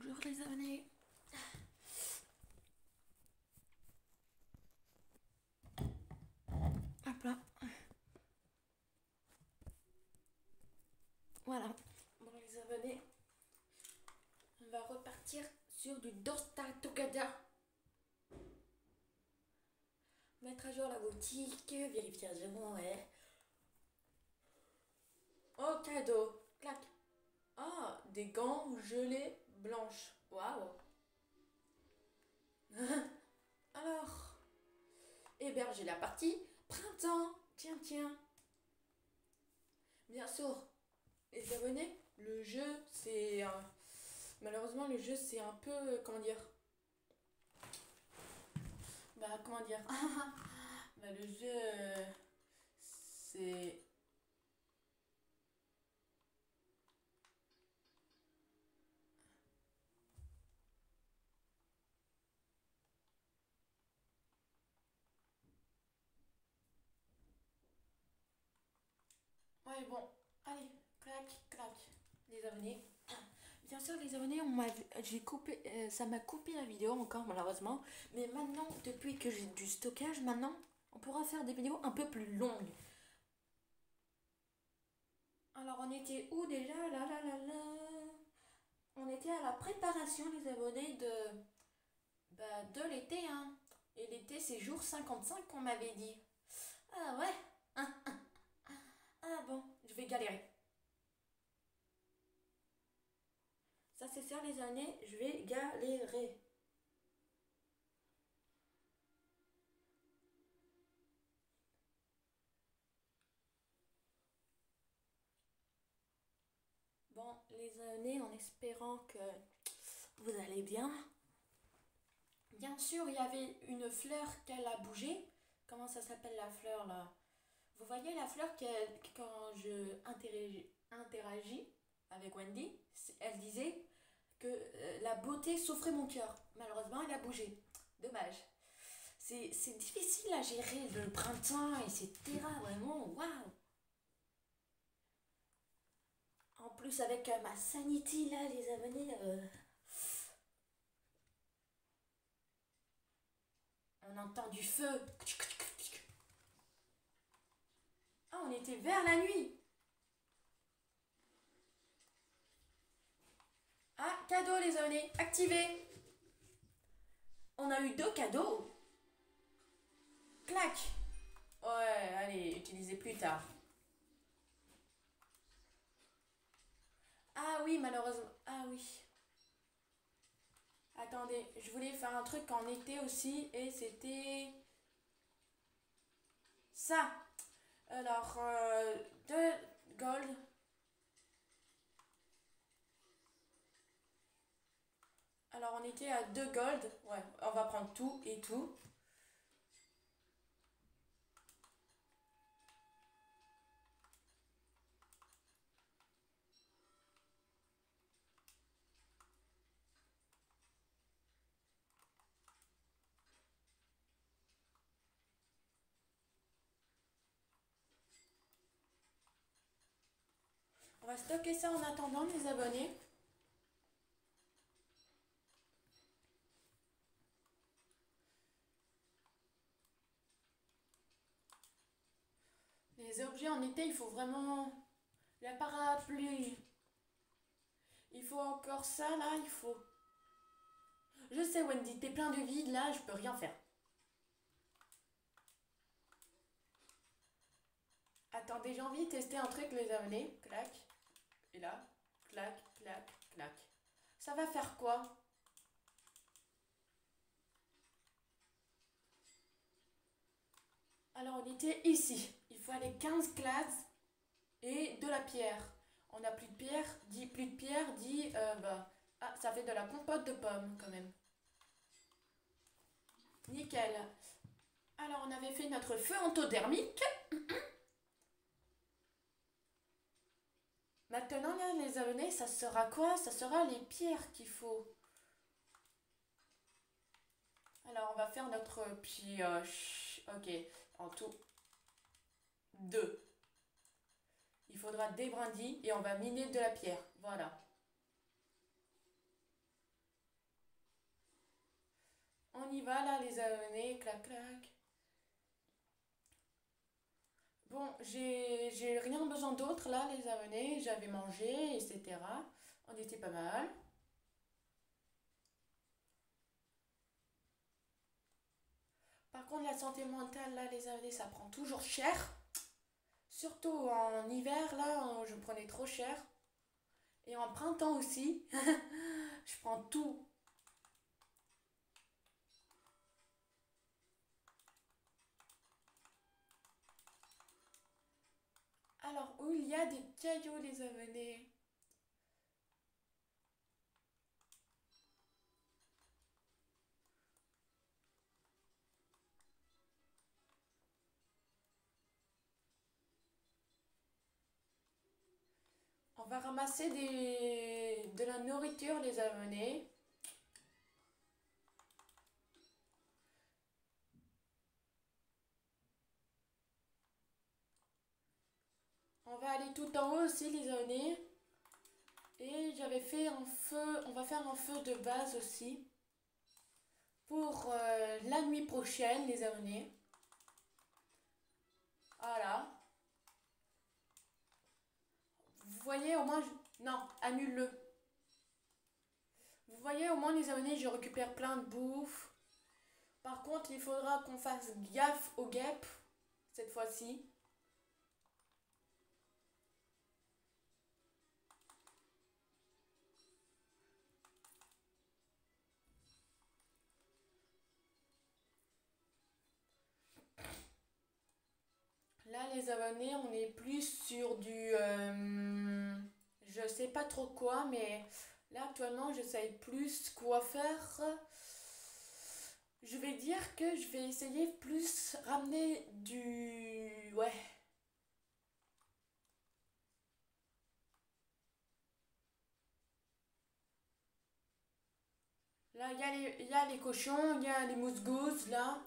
Bonjour les abonnés. Hop là. Voilà. Bon les abonnés, on va repartir sur du Dosta Togada. Mettre à jour la boutique, vérifier à zéro, ouais. Oh cadeau, clac. Ah, des gants gelés blanches. Waouh. Alors, héberger la partie printemps. Tiens, tiens. Bien sûr, les abonnés, le jeu c'est malheureusement le jeu c'est un peu comment dire. Comment dire. Le jeu c'est ouais bon, allez, clac, clac. Les abonnés. Bien sûr les abonnés, j'ai coupé ça m'a coupé la vidéo encore malheureusement, mais maintenant depuis que j'ai du stockage maintenant, on pourra faire des vidéos un peu plus longues. Alors on était où déjà? Là là là là. On était à la préparation les abonnés de l'été hein. Et l'été c'est jour 55 qu'on m'avait dit. Ah ouais. Ah bon, je vais galérer. Ça c'est sûr les années, je vais galérer. Bon, les années en espérant que vous allez bien. Bien sûr, il y avait une fleur qu'elle a bougé. Comment ça s'appelle la fleur là? Vous voyez la fleur quand je interagis avec Wendy, elle disait que la beauté souffrait mon cœur. Malheureusement, elle a bougé. Dommage. C'est difficile à gérer le printemps, etc. Vraiment, waouh! En plus, avec ma Sanity, là, les abonnés, on entend du feu. Ah, on était vers la nuit. Ah, cadeau, les abonnés, activé. On a eu 2 cadeaux. Clac. Ouais, allez, utilisez plus tard. Ah oui, malheureusement. Ah oui. Attendez, je voulais faire un truc en été aussi et c'était ça. Alors, 2 gold. Alors, on était à 2 gold. Ouais, on va prendre tout et tout. On va stocker ça en attendant, les abonnés. Les objets en été, il faut vraiment la parapluie. Il faut encore ça, là, il faut... Je sais, Wendy, t'es plein de vide, là, je peux rien faire. Attendez, j'ai envie de tester un truc, les abonnés. Clac. Et là, clac, clac, clac. Ça va faire quoi? Alors, on était ici. Il faut aller 15 classes et de la pierre. On n'a plus de pierre, dit plus de pierre, dit... Ah, ça fait de la compote de pommes, quand même. Nickel. Alors, on avait fait notre feu endodermique. Maintenant, là, les abonnés, ça sera quoi? Ça sera les pierres qu'il faut. Alors, on va faire notre pioche. Ok, en tout, 2. Il faudra des brindilles et on va miner de la pierre. Voilà. On y va là, les abonnés, clac clac. Bon, j'ai rien besoin d'autre là, les abonnés. J'avais mangé, etc. On était pas mal. Par contre, la santé mentale, là, les abonnés, ça prend toujours cher. Surtout en hiver, là, je prenais trop cher. Et en printemps aussi. Je prends tout. Alors, où il y a des cailloux, les abonnés? On va ramasser de la nourriture, les abonnés. On va aller tout en haut aussi, les abonnés. Et j'avais fait un feu, on va faire un feu de base aussi. Pour la nuit prochaine, les abonnés. Voilà. Vous voyez, au moins... Non, annule-le. Vous voyez, au moins, les abonnés, je récupère plein de bouffe. Par contre, il faudra qu'on fasse gaffe aux guêpes, cette fois-ci. Là, les abonnés, on est plus sur du... je sais pas trop quoi, mais là, actuellement, je sais plus quoi faire. Je vais dire que je vais essayer plus ramener du... Ouais. Là, il y a les cochons, il y a les mousses-gousses, là.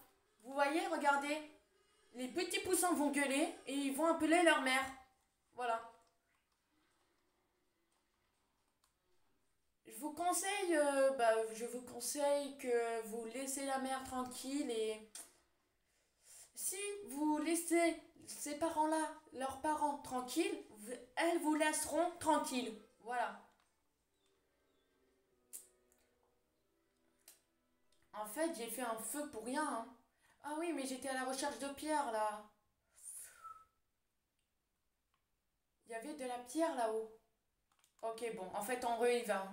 Vous voyez, regardez. Les petits poussins vont gueuler et ils vont appeler leur mère. Voilà. Je vous conseille que vous laissez la mère tranquille et si vous laissez ces parents-là, leurs parents tranquilles, elles vous laisseront tranquille. Voilà. En fait, j'ai fait un feu pour rien, hein. Ah oui, mais j'étais à la recherche de pierre là. Il y avait de la pierre là-haut. Ok, bon, en fait, en vrai, il va.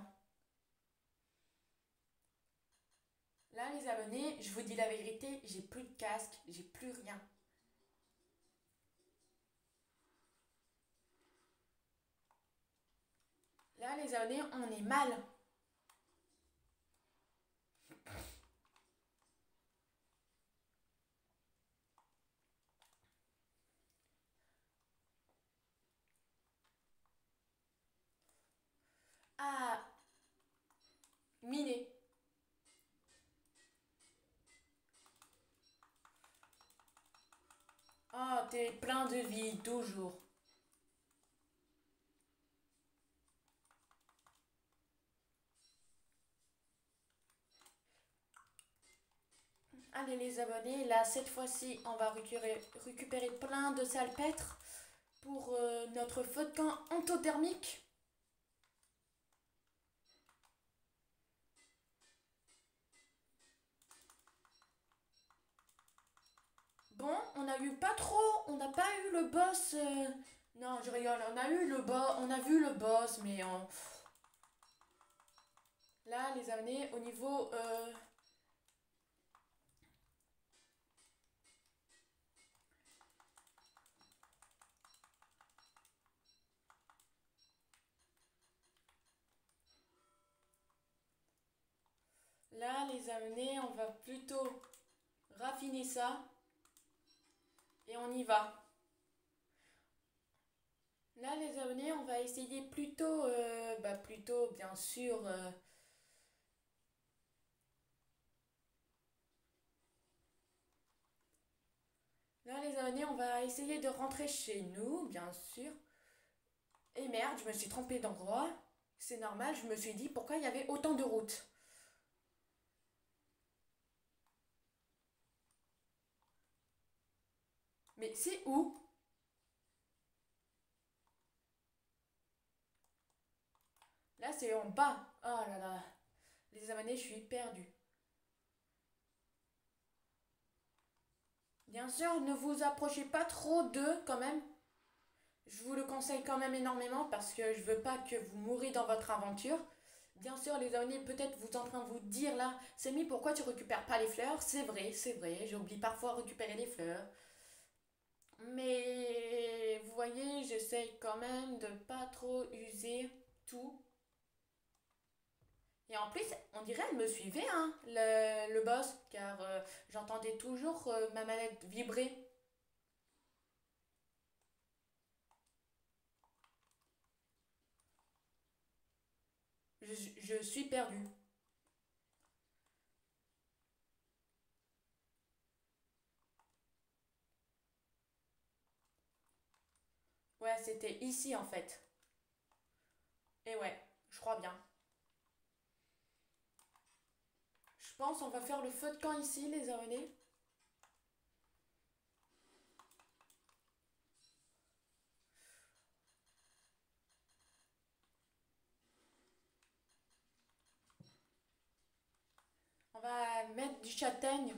Là, les abonnés, je vous dis la vérité, j'ai plus de casque, j'ai plus rien. Là, les abonnés, on est mal. Ah, miné. Ah, t'es plein de vie, toujours. Allez, les abonnés, là, cette fois-ci, on va récupérer plein de salpêtres pour notre feu de camp endothermique. Bon, on a eu pas trop, on n'a pas eu le boss. Non, je rigole, on a eu le boss, on a vu le boss, mais là, les abonnés, au niveau là, les abonnés, on va plutôt raffiner ça et on y va. Là, les abonnés, on va essayer plutôt, plutôt, bien sûr. Là, les abonnés, on va essayer de rentrer chez nous, bien sûr. Et merde, je me suis trompée d'endroit. C'est normal, je me suis dit pourquoi il y avait autant de routes. Mais c'est où? Là, c'est en bas. Oh là là. Les abonnés, je suis perdue. Bien sûr, ne vous approchez pas trop d'eux quand même. Je vous le conseille quand même énormément parce que je veux pas que vous mouriez dans votre aventure. Bien sûr, les abonnés, peut-être vous en train de vous dire là, Samy, pourquoi tu récupères pas les fleurs? C'est vrai, j'oublie parfois de récupérer les fleurs. Mais vous voyez, j'essaye quand même de pas trop user tout. Et en plus, on dirait elle me suivait, hein, le boss, car j'entendais toujours ma manette vibrer. Je suis perdue. Ouais, c'était ici en fait. Et ouais, je crois bien. Je pense on va faire le feu de camp ici, les abonnés. On va mettre du châtaigne.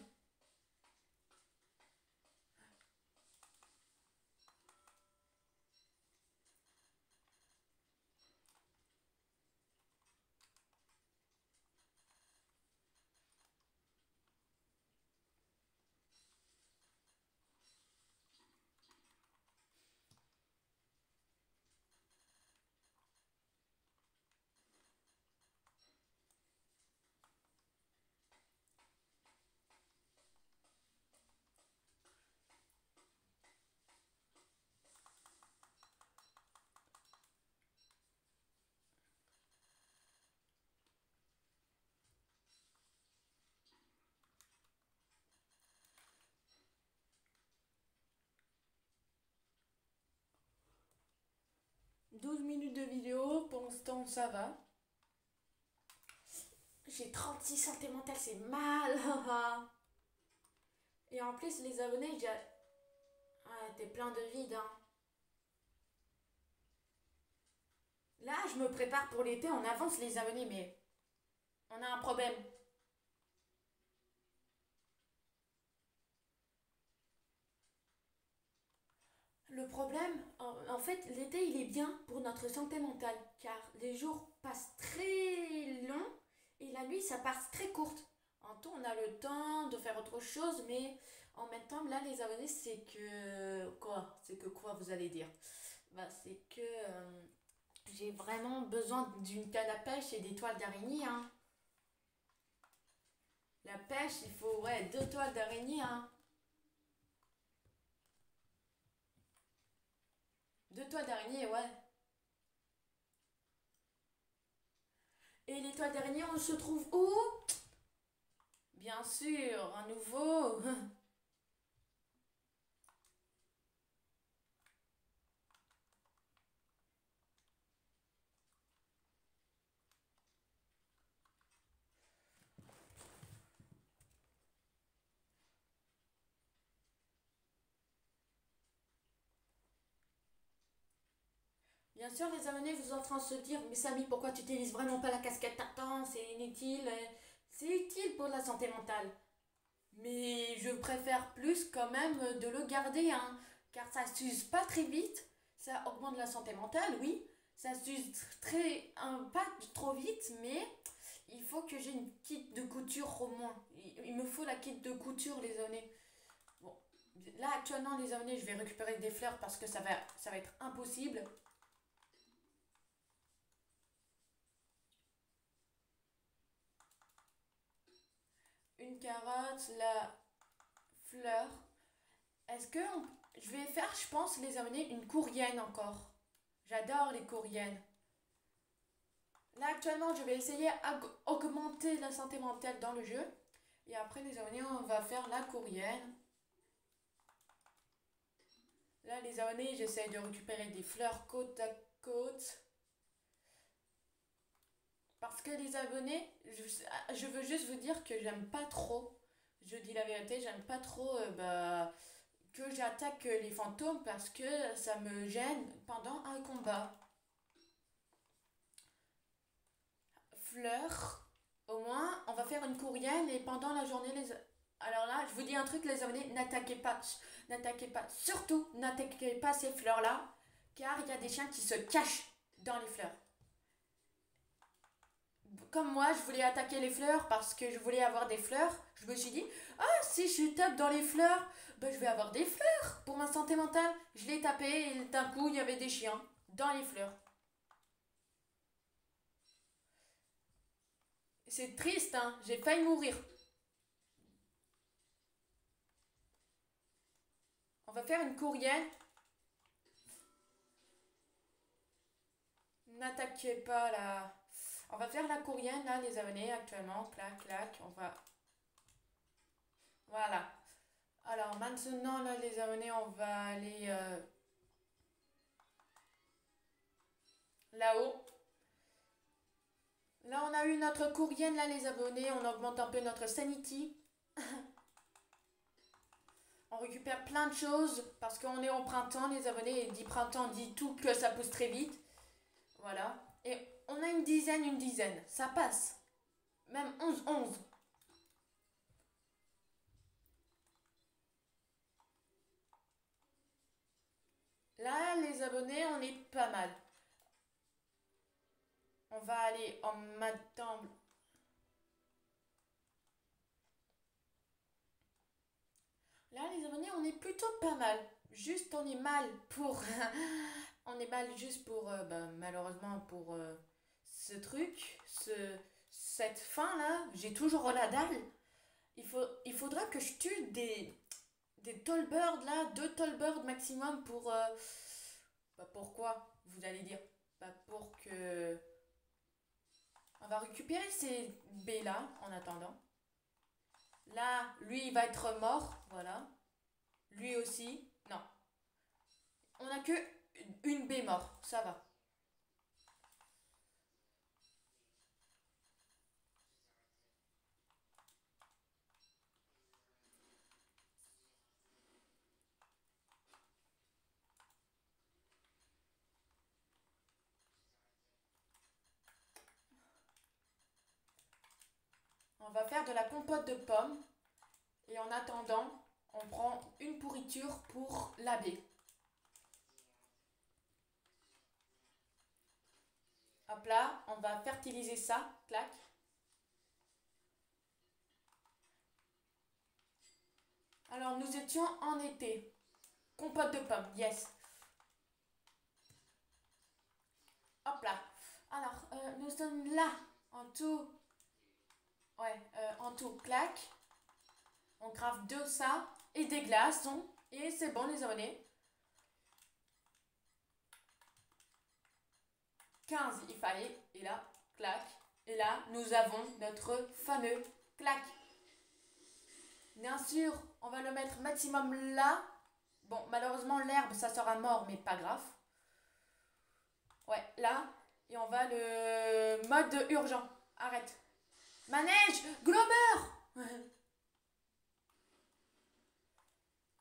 Douze minutes de vidéo, pour l'instant ça va. J'ai 36 santé mentale, c'est mal. Et en plus, les abonnés, j'ai... Ah, t'es plein de vide, hein. Là, je me prépare pour l'été, on avance les abonnés, mais on a un problème. Le problème, en fait, l'été, il est bien pour notre santé mentale, car les jours passent très longs et la nuit, ça passe très courte. En tout, on a le temps de faire autre chose, mais en même temps, là, les abonnés, c'est que... Quoi? C'est que quoi, vous allez dire? Bah, c'est que j'ai vraiment besoin d'une canne à pêche et des toiles d'araignée, hein. La pêche, il faut, ouais, deux toiles d'araignée, hein. Deux toiles d'araignée, ouais. Et les toiles d'araignée, on se trouve où? Bien sûr, un nouveau. Bien sûr, les abonnés, vous êtes en train de se dire, mais Samy, pourquoi tu n'utilises vraiment pas la casquette tartan? C'est inutile. C'est utile pour la santé mentale. Mais je préfère plus quand même de le garder, hein, car ça s'use pas très vite. Ça augmente la santé mentale, oui. Ça s'use très, pas trop vite, mais il faut que j'ai une kit de couture au moins. Il me faut la kit de couture, les abonnés. Bon, là actuellement, les abonnés, je vais récupérer des fleurs parce que ça va être impossible. Une carotte, la fleur. Est-ce que je vais faire, je pense, les amener une courrienne encore. J'adore les courriennes. Là, actuellement, je vais essayer d'augmenter la santé mentale dans le jeu. Et après, les abonnés, on va faire la courrienne. Là, les abonnés, j'essaie de récupérer des fleurs côte à côte. Parce que les abonnés, je veux juste vous dire que j'aime pas trop. Je dis la vérité, j'aime pas trop bah, que j'attaque les fantômes parce que ça me gêne pendant un combat. Fleurs. Au moins, on va faire une courriel et pendant la journée, les... Alors là, je vous dis un truc, les abonnés, n'attaquez pas. N'attaquez pas. Surtout, n'attaquez pas ces fleurs-là, car il y a des chiens qui se cachent dans les fleurs. Comme moi, je voulais attaquer les fleurs parce que je voulais avoir des fleurs. Je me suis dit, ah, si je tape dans les fleurs, ben, je vais avoir des fleurs pour ma santé mentale. Je l'ai tapé et d'un coup, il y avait des chiens dans les fleurs. C'est triste, hein, j'ai failli mourir. On va faire une courriel. N'attaquez pas là. On va faire la courriel là, les abonnés actuellement. Clac, clac. On va. Voilà. Alors maintenant là, les abonnés, on va aller là-haut. Là, on a eu notre courriel là, les abonnés. On augmente un peu notre sanity. On récupère plein de choses parce qu'on est au printemps, les abonnés. Et dit printemps, dit tout que ça pousse très vite. Voilà. Et on a une dizaine. Ça passe. Même 11. Là, les abonnés, on est pas mal. On va aller en m'attendre. Là, les abonnés, on est plutôt pas mal. Juste, on est mal pour. On est mal juste pour. Bah, malheureusement, pour ce truc. Cette fin là. J'ai toujours la dalle. Il faudra que je tue des tollbirds là. 2 tollbirds maximum pour. Bah, pourquoi vous allez dire? Bah, pour que. On va récupérer ces baies là en attendant. Là, lui, il va être mort. Voilà. Lui aussi. Non. On a que une baie mort. Ça va. On va faire de la compote de pommes. Et en attendant, on prend une pourriture pour la baie. Hop là, on va fertiliser ça. Clac. Alors, nous étions en été. Compote de pommes, yes. Hop là. Alors, nous sommes là. En tout. Ouais, en tout, clac. On craft de ça et des glaçons. Et c'est bon, les abonnés. 15, il fallait. Et là, clac. Et là, nous avons notre fameux clac. Bien sûr, on va le mettre maximum là. Bon, malheureusement, l'herbe, ça sera mort, mais pas grave. Ouais, là. Et on va le mode urgent. Arrête. Manège Glober.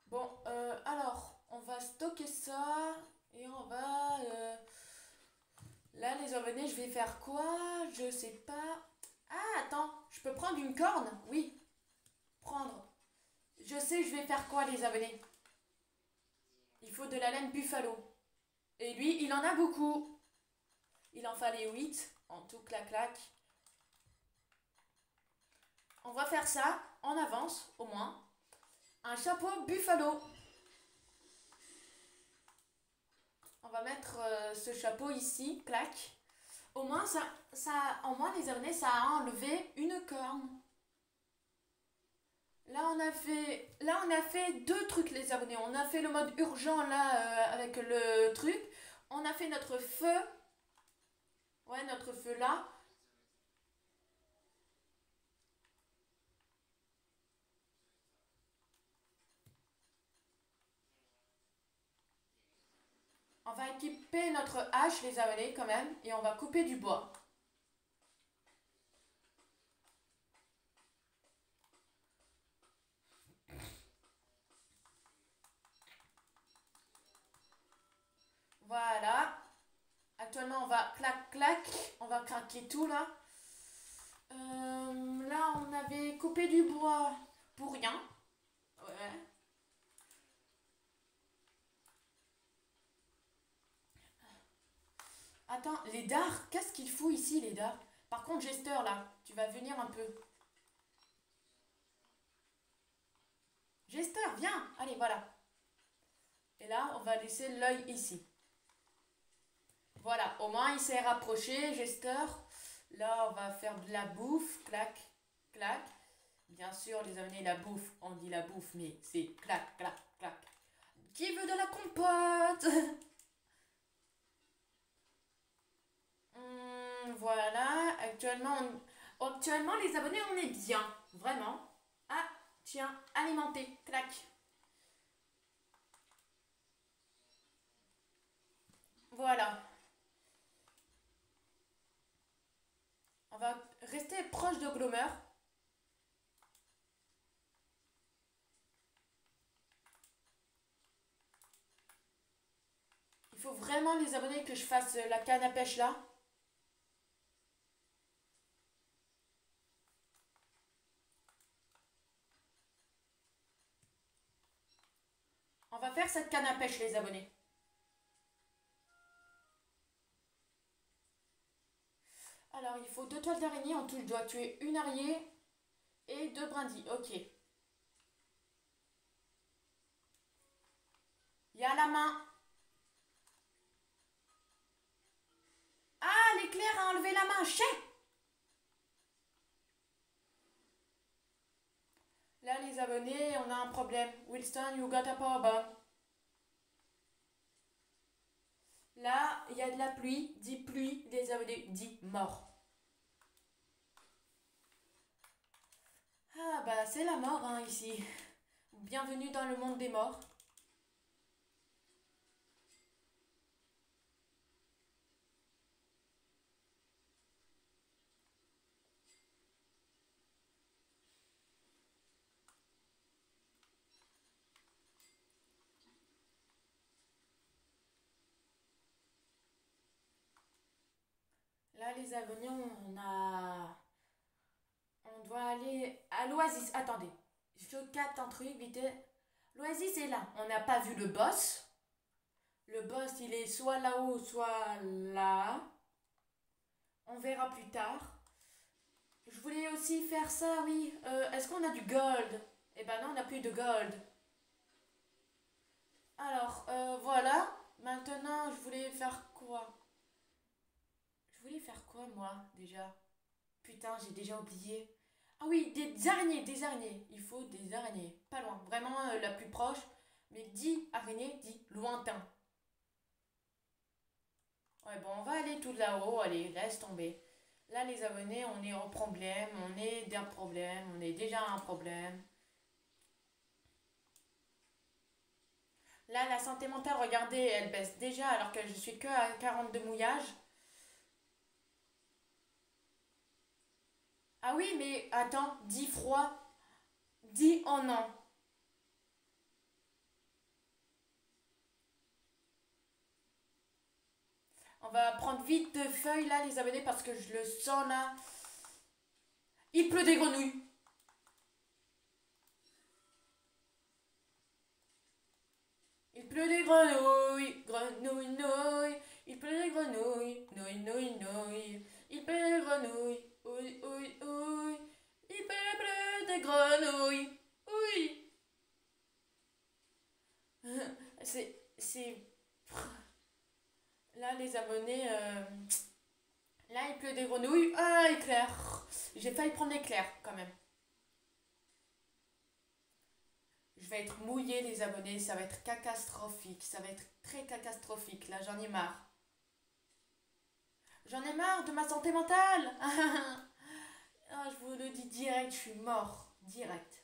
Bon, alors, on va stocker ça. Et on va... Là, les abonnés, je vais faire quoi? Je sais pas. Ah, attends, je peux prendre une corne? Oui. Prendre. Je sais, je vais faire quoi, les abonnés? Il faut de la laine buffalo. Et lui, il en a beaucoup. Il en fallait 8. En tout, clac, clac. On va faire ça en avance, au moins. Un chapeau buffalo. On va mettre ce chapeau ici, clac. Au moins, au moins les abonnés, ça a enlevé une corne. Là, on a fait 2 trucs, les abonnés. On a fait le mode urgent, là, avec le truc. On a fait notre feu. Ouais, notre feu là. On va équiper notre hache, les abonnés, quand même. Et on va couper du bois. va clac clac, on va craquer tout là. Là, on avait coupé du bois pour rien. Ouais. Attends, les dards, qu'est-ce qu'il faut ici, les dards? Par contre, Jester, là, tu vas venir un peu. Jester, viens! Allez, voilà. Et là, on va laisser l'œil ici. Voilà, au moins il s'est rapproché, Jester. Là, on va faire de la bouffe. Clac, clac. Bien sûr, les amis, la bouffe, on dit la bouffe, mais c'est clac, clac, clac. Qui veut de la compote? Voilà, actuellement, les abonnés, on est bien. Vraiment. Ah, tiens, alimenté. Clac. Voilà. On va rester proche de Glomer. Il faut vraiment, les abonnés, que je fasse la canne à pêche là. On va faire cette canne à pêche, les abonnés. Alors, il faut 2 toiles d'araignée. En tout, je dois tuer une araignée et 2 brindilles. Ok. Il y a la main. Ah, l'éclair a enlevé la main. Chais! Là, les abonnés, on a un problème. Wilson, you got a problem. Là, il y a de la pluie. Dit pluie, les abonnés, dit mort. Ah, bah, c'est la mort, hein, ici. Bienvenue dans le monde des morts. Là, les abonnés, on doit aller à l'Oasis. Attendez, je capte un truc, vite. L'Oasis est là. On n'a pas vu le boss. Le boss, il est soit là-haut, soit là. On verra plus tard. Je voulais aussi faire ça, oui. Est-ce qu'on a du gold? Eh ben non, on n'a plus de gold. Alors, voilà. Maintenant, je voulais faire quoi? Je voulais faire quoi, moi, déjà? Putain, j'ai déjà oublié. Ah oui, des araignées, des araignées. Il faut des araignées. Pas loin. Vraiment la plus proche. Mais dit araignée, dit lointain. Ouais, bon, on va aller tout là-haut. Allez, laisse tomber. Là, les abonnés, on est en problème. On est d'un problème. On est déjà un problème. Là, la santé mentale, regardez, elle baisse déjà alors que je suis que à 40 de mouillage. Ah oui, mais attends, dit froid. Dit oh non. On va prendre vite de feuilles là, les abonnés, parce que je le sens là. Il pleut des grenouilles. Il pleut des grenouilles, grenouilles, nouilles. Il pleut des grenouilles, nouilles, nouilles, nouilles. Il pleut des grenouilles, ouille, ouille, ouille. Il pleut des grenouilles, ouille. C'est... Là, les abonnés... Là, il pleut des grenouilles. Ah, éclair. J'ai failli prendre l'éclair, quand même. Je vais être mouillée, les abonnés. Ça va être catastrophique. Ça va être très catastrophique. Là, j'en ai marre. J'en ai marre de ma santé mentale. Ah, je vous le dis direct, je suis mort. Direct.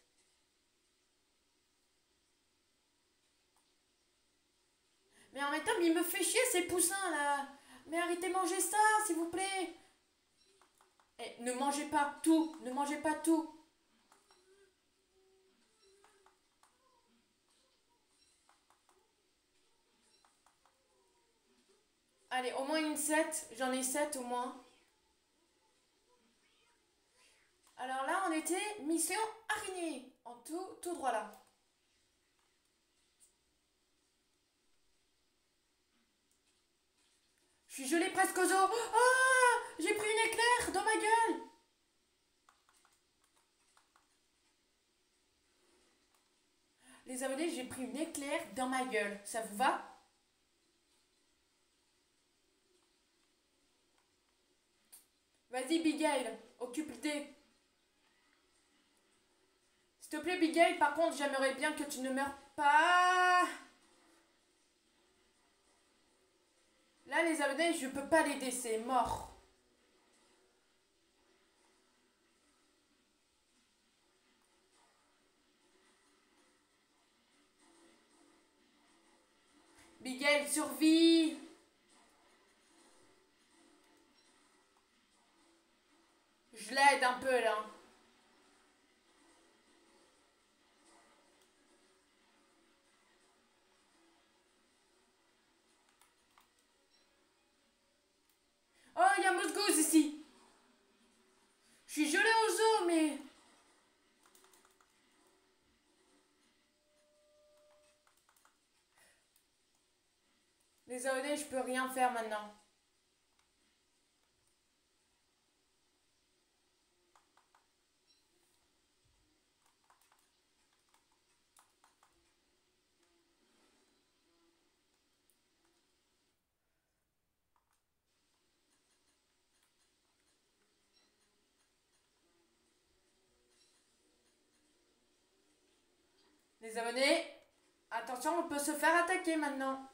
Mais en même temps, il me fait chier ces poussins là. Mais arrêtez de manger ça, s'il vous plaît. Eh, ne mangez pas tout. Ne mangez pas tout. Allez, au moins une 7. J'en ai 7 au moins. Alors là, on était mission araignée. En tout droit là. Je suis gelée presque aux os. Ah! J'ai pris une éclair dans ma gueule. Les abonnés, j'ai pris une éclair dans ma gueule. Ça vous va? Vas-y, Bigale, occupe-t. S'il te plaît, Bigale, par contre, j'aimerais bien que tu ne meurs pas. Là, les abonnés, je peux pas l'aider, c'est mort. Bigale, survie. Je l'aide un peu, là. Oh, il y a Mosgouz ici. Je suis gelée aux os, mais... Les abonnés, je peux rien faire maintenant. Les abonnés, attention, on peut se faire attaquer maintenant.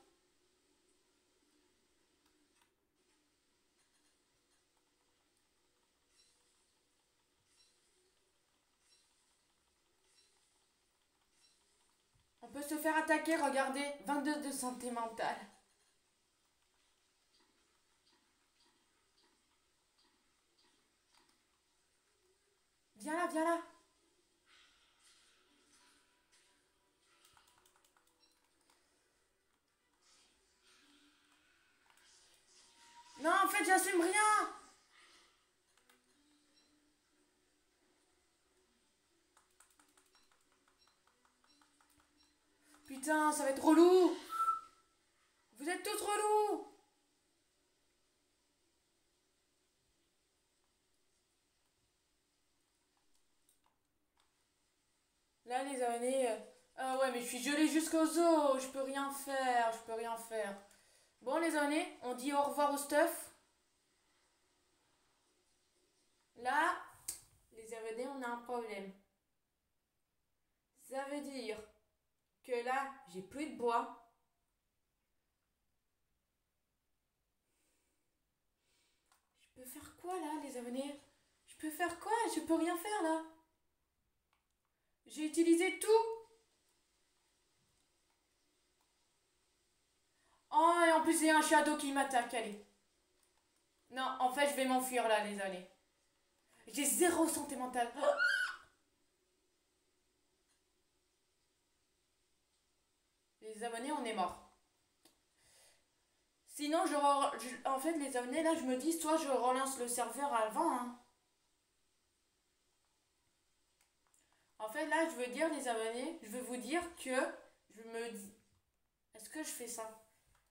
On peut se faire attaquer, regardez, 22 de santé mentale. Viens là, viens là. Non, en fait, j'assume rien. Putain, ça va être relou. Vous êtes tous relous. Là, les abonnés... Ah ouais, mais je suis gelée jusqu'aux os. Je peux rien faire, je peux rien faire. Bon, les abonnés, on dit au revoir au stuff. Là, les abonnés, on a un problème. Ça veut dire que là, j'ai plus de bois. Je peux faire quoi là, les abonnés? Je peux faire quoi? Je peux rien faire là. J'ai utilisé tout. Oh, et en plus, il y a un shadow qui m'attaque, allez. Non, en fait, je vais m'enfuir là, les abonnés. J'ai zéro santé mentale. Oh, les abonnés, on est mort. Sinon, en fait, les abonnés, là, je me dis, soit je relance le serveur avant, hein. En fait, là, je veux dire, les abonnés, je veux vous dire que je me dis... Est-ce que je fais ça?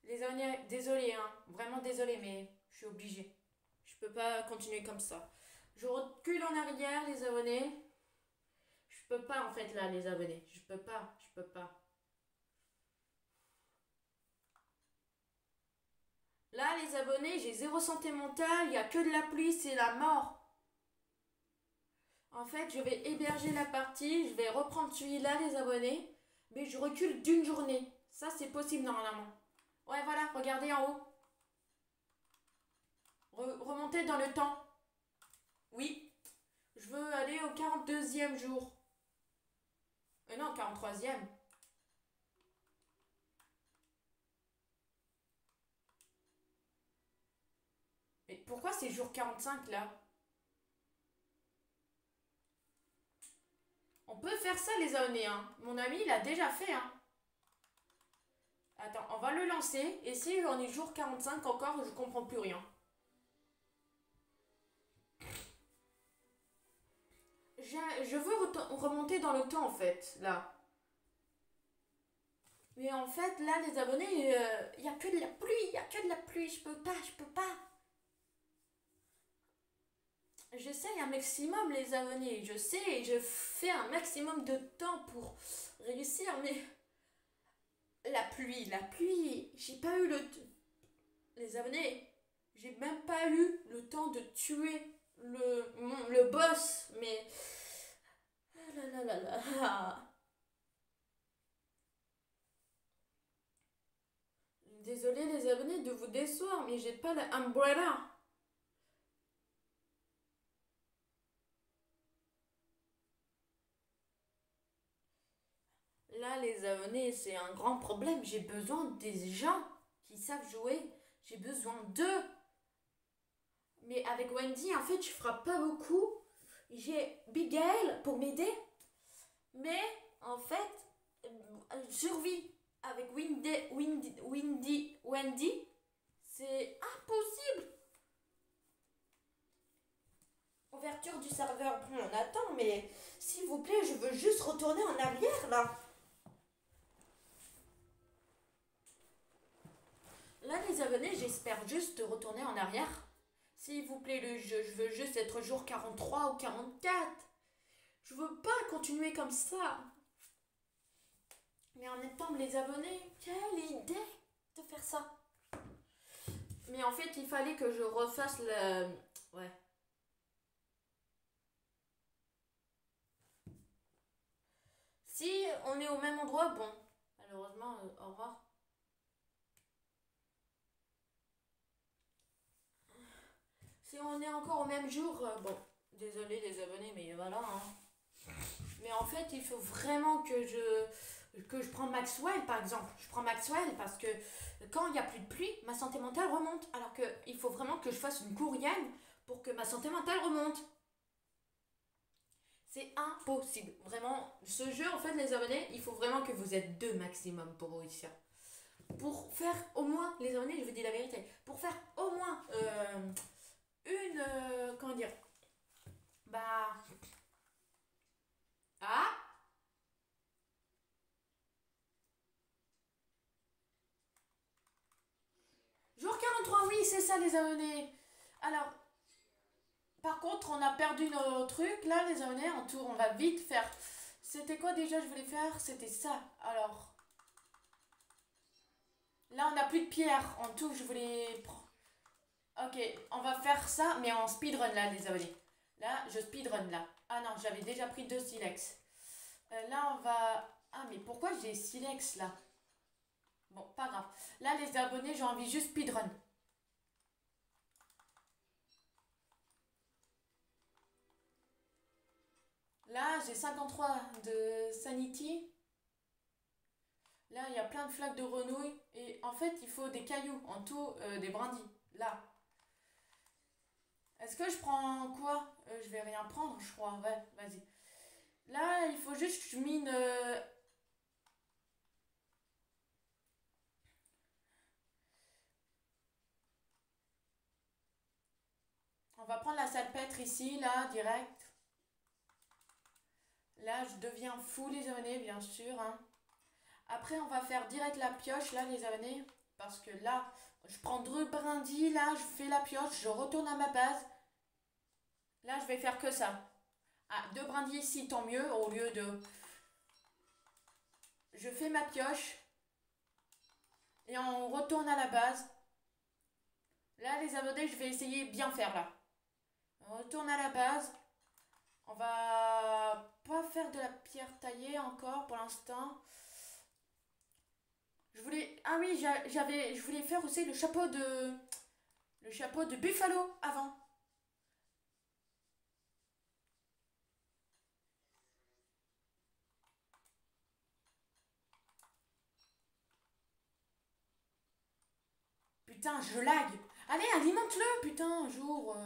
Les abonnés, désolé, hein. Vraiment désolé, mais je suis obligée. Je peux pas continuer comme ça. Je recule en arrière, les abonnés. Je peux pas, en fait, là, les abonnés. Je peux pas, je peux pas. Là, les abonnés, j'ai zéro santé mentale. Il n'y a que de la pluie, c'est la mort. En fait, je vais héberger la partie. Je vais reprendre celui-là, les abonnés. Mais je recule d'une journée. Ça, c'est possible normalement. Ouais, voilà, regardez en haut. Remontez dans le temps. Oui, je veux aller au 42e jour. Non, 43e. Mais pourquoi c'est jour 45 là? On peut faire ça, les abonnés, hein. Mon ami, il a déjà fait, hein. Attends, on va le lancer. Et si on est jour 45 encore, je comprends plus rien. Je veux remonter dans le temps en fait, là. Mais en fait, là, les abonnés, il y a que de la pluie, il y a que de la pluie. Je peux pas. J'essaye un maximum, les abonnés. Je sais, je fais un maximum de temps pour réussir, mais la pluie, j'ai pas eu les abonnés, j'ai même pas eu le temps de tuer le boss, mais... Ah là là là là. Désolé les abonnés de vous décevoir, mais j'ai pas la umbrella. Là, les abonnés, c'est un grand problème. J'ai besoin des gens qui savent jouer. J'ai besoin d'eux. Mais avec Wendy, en fait, je ferai pas beaucoup. J'ai Bigel pour m'aider. Mais en fait, survie avec Wendy, c'est impossible. Ouverture du serveur, bon, on attend, mais s'il vous plaît, je veux juste retourner en arrière là. Là, les abonnés, j'espère juste retourner en arrière. S'il vous plaît, le jeu, je veux juste être jour 43 ou 44. Je veux pas continuer comme ça. Mais en même temps, les abonnés, quelle idée de faire ça. Mais en fait, il fallait que je refasse le... Ouais. Si on est au même endroit, bon. Malheureusement, au revoir. Si on est encore au même jour, bon. Désolé les abonnés, mais voilà. Hein. Mais en fait, il faut vraiment que je prends Maxwell, par exemple. Je prends Maxwell parce que quand il n'y a plus de pluie, ma santé mentale remonte. Alors qu'il faut vraiment que je fasse une courrienne pour que ma santé mentale remonte. C'est impossible. Vraiment, ce jeu, en fait, les abonnés, il faut vraiment que vous êtes deux maximum pour réussir. Pour faire au moins, les abonnés, je vous dis la vérité, pour faire au moins comment dire, bah... Ah, jour 43, oui, c'est ça les abonnés. Alors, par contre, on a perdu nos trucs. Là, les abonnés, en tour, on va vite faire. C'était quoi déjà je voulais faire? C'était ça. Alors, là, on n'a plus de pierre. En tout, je voulais... Ok, on va faire ça, mais en speedrun là, les abonnés. Là, je speedrun là. Ah non, j'avais déjà pris deux silex. Là, on va... Ah, mais pourquoi j'ai silex là? Bon, pas grave. Là, les abonnés, j'ai envie juste speedrun. Là, j'ai 53 de sanity. Là, il y a plein de flaques de renouille. Et en fait, il faut des cailloux. En tout, des brindilles. Là. Est-ce que je prends quoi? Je vais rien prendre, je crois. Ouais, vas-y. Là, il faut juste que je mine... On va prendre la salpêtre ici, là, direct. Là, je deviens fou, les abonnés, bien sûr. Hein. Après, on va faire direct la pioche, là, les abonnés. Parce que là, je prends deux brindilles, là, je fais la pioche, je retourne à ma base. Là, je vais faire que ça. Ah, deux brindilles ici, tant mieux, au lieu de... Je fais ma pioche. Et on retourne à la base. Là, les abonnés, je vais essayer de bien faire, là. On retourne à la base. On va pas faire de la pierre taillée encore pour l'instant. Je voulais... Ah oui, je voulais faire aussi le chapeau de... Le chapeau de Buffalo avant. Putain, je lag. Allez, alimente-le, putain, un jour.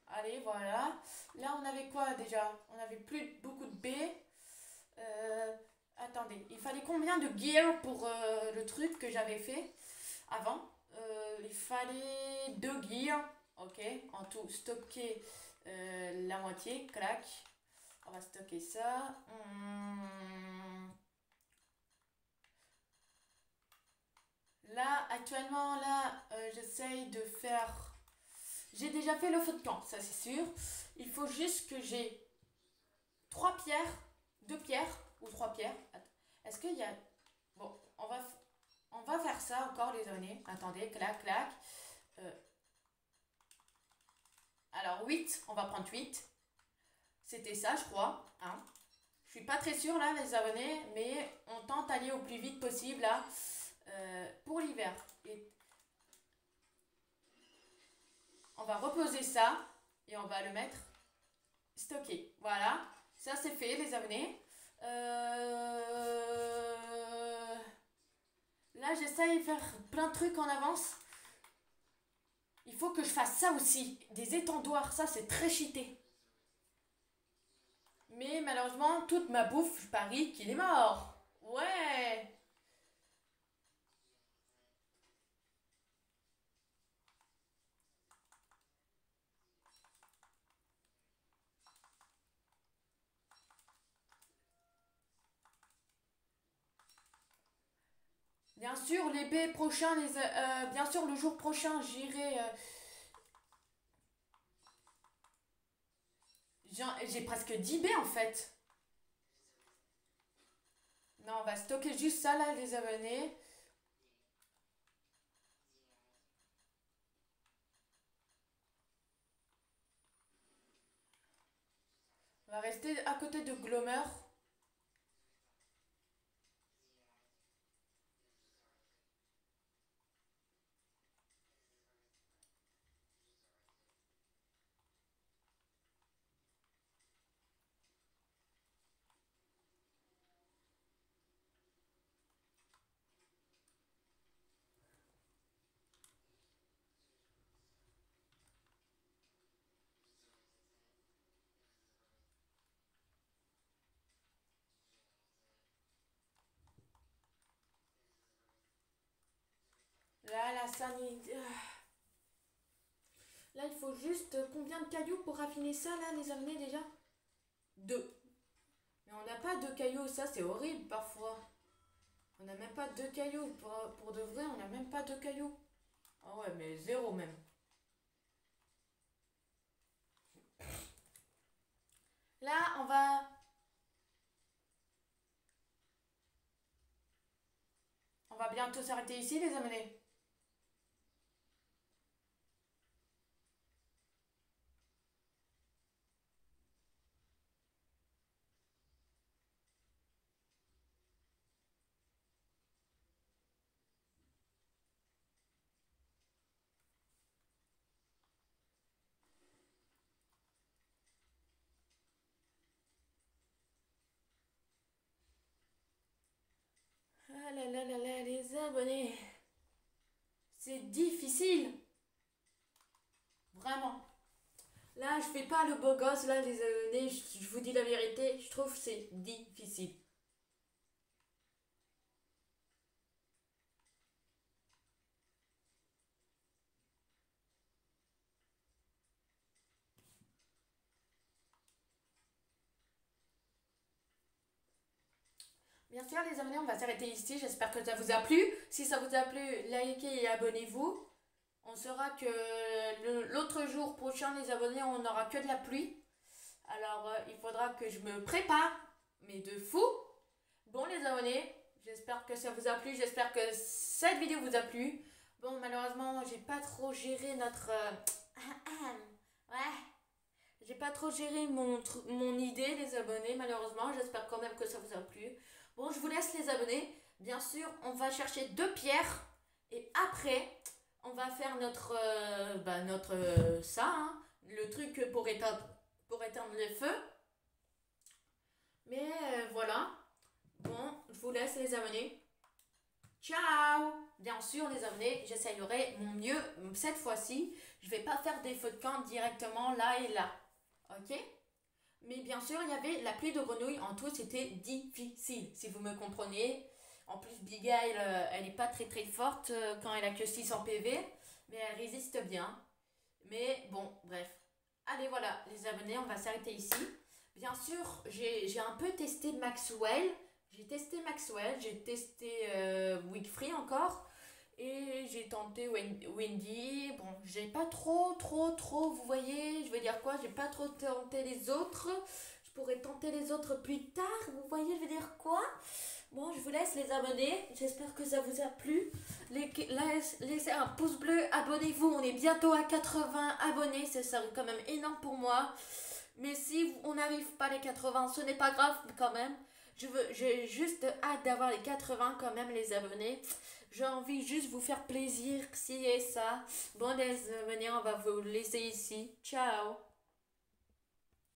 Allez, voilà. Là, on avait quoi déjà? On avait plus beaucoup de B. Attendez, il fallait combien de gear pour le truc que j'avais fait avant? Il fallait 2 gears, ok, en tout, stocker la moitié, clac. On va stocker ça. Là, actuellement, là, j'essaye de faire... J'ai déjà fait le feu de camp, ça c'est sûr. Il faut juste que j'ai 3 pierres, 2 pierres ou 3 pierres. Est-ce qu'il y a... Bon, on va faire ça encore les années. Attendez, clac, clac. Euh, alors 8, on va prendre 8. C'était ça, je crois. Hein. Je suis pas très sûre là, les abonnés, mais on tente d'aller au plus vite possible là pour l'hiver. Et on va reposer ça et on va le mettre stocké. Voilà, ça c'est fait, les abonnés. Là, j'essaye de faire plein de trucs en avance. Il faut que je fasse ça aussi, des étendoirs, ça c'est très cheaté. Mais malheureusement, toute ma bouffe, je parie qu'il est mort. Ouais. Bien sûr, les baies prochains, bien sûr, le jour prochain, j'irai. J'ai presque 10 baies en fait. Non, on va stocker juste ça là, les abonnés. On va rester à côté de Glomer. Là, la sanité. Là, il faut juste combien de cailloux pour raffiner ça, là, les abonnés déjà? Deux. Mais on n'a pas deux cailloux, ça c'est horrible parfois. On n'a même pas deux cailloux. Pour de vrai, on n'a même pas deux cailloux. Ah ouais, mais zéro même. Là, on va bientôt s'arrêter ici, les abonnés. Ah là là là là, les abonnés. C'est difficile. Vraiment. Là, je fais pas le beau gosse, là, les abonnés. Je vous dis la vérité, je trouve que c'est difficile. Bien sûr, les abonnés, on va s'arrêter ici. J'espère que ça vous a plu. Si ça vous a plu, likez et abonnez-vous. On saura que l'autre jour prochain, les abonnés, on n'aura que de la pluie. Alors, il faudra que je me prépare, mais de fou. Bon, les abonnés, j'espère que ça vous a plu. J'espère que cette vidéo vous a plu. Bon, malheureusement, j'ai pas trop géré notre... ouais, j'ai pas trop géré mon idée, les abonnés, malheureusement. J'espère quand même que ça vous a plu. Bon, je vous laisse les abonnés. Bien sûr, on va chercher 2 pierres. Et après, on va faire ça, hein, le truc pour éteindre le feu. Mais voilà. Bon, je vous laisse les abonnés. Ciao! Bien sûr, les abonnés, j'essayerai mon mieux cette fois-ci. Je vais pas faire des feux de camp directement là et là. Ok? Mais bien sûr, il y avait la pluie de grenouilles. En tout, c'était difficile, si vous me comprenez. En plus, Big Eye, elle n'est pas très très forte quand elle a que 600 PV. Mais elle résiste bien. Mais bon, bref. Allez, voilà, les abonnés, on va s'arrêter ici. Bien sûr, j'ai un peu testé Maxwell. J'ai testé Wigfree encore. Et j'ai tenté Wendy. Bon, j'ai pas trop, vous voyez, je veux dire quoi? J'ai pas trop tenté les autres. Je pourrais tenter les autres plus tard, vous voyez, je veux dire quoi? Bon, je vous laisse les abonnés. J'espère que ça vous a plu. Laissez un pouce bleu, abonnez-vous. On est bientôt à 80 abonnés. Ça serait quand même énorme pour moi. Mais si on n'arrive pas les 80, ce n'est pas grave quand même. J'ai juste hâte d'avoir les 80 quand même, les abonnés. J'ai envie juste vous faire plaisir, si et ça. Bon, les abonnés, on va vous laisser ici. Ciao!